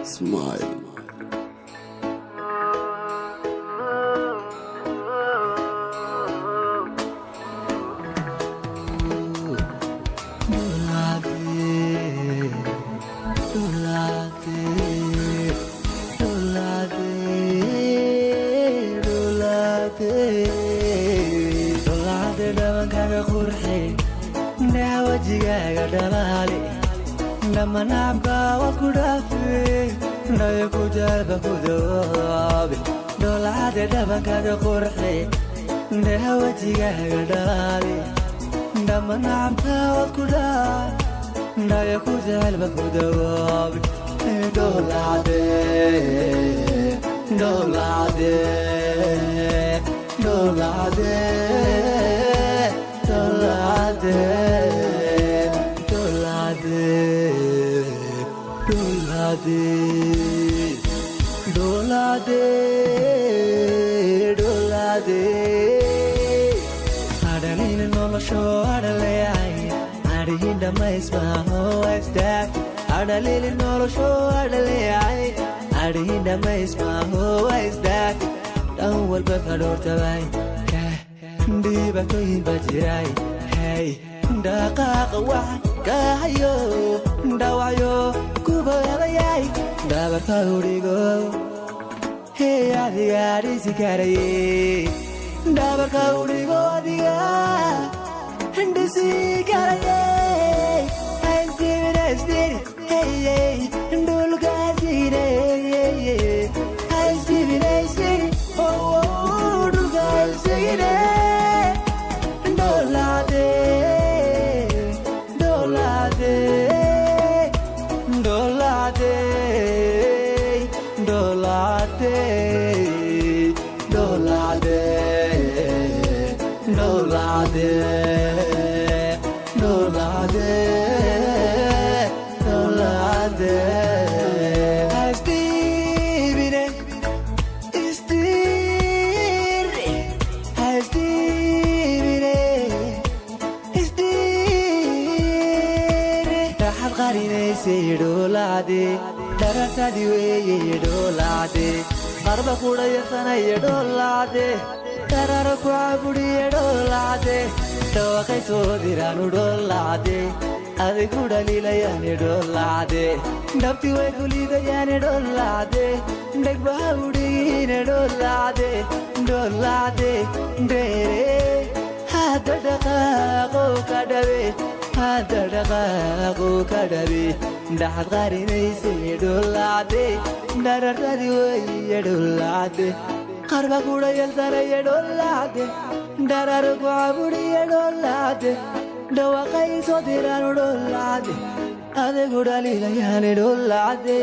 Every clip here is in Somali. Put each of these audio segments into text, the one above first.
Smile. لما نعبى وكرافي لا يكجر بكذوب دول عادة دبك قرحي ده وجهك دالي لما نعبى وكرافي لا يكجر بكذوب دول عادة دول عادة دول عادة دول عادة Adalina no show adalay Adinda mais ma ho stack Adalina no show adalay Adinda mais ma ho stack Awal bakador tabay Di bakoy bajiray Hey daqaq wax kahayo dawayo kubayay dabarka urigo Hey adiga disikaraye dabarka urigo adiga disikaraye Hey dividend hey ndulgazire Hey dividend oh ndulgazire ndolade Dolade, darata diwe dolade, arba kuda yasana dolade, darara kuabudi dolade, tawa kai sodiranu dolade, adi kuda lila yani dolade, dapti we kulida yani dolade, degba udi ne dolade, dolade, dere, hadada ko kadawe. Hadadago kadabi dahad qarinayse dolade dararadi way dolade qarba kuda yalsana dolade dararu abudi dolade dawaqay sodiranu dolade ade kuda lilayane dolade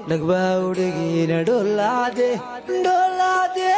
lagba udigina dolade dolade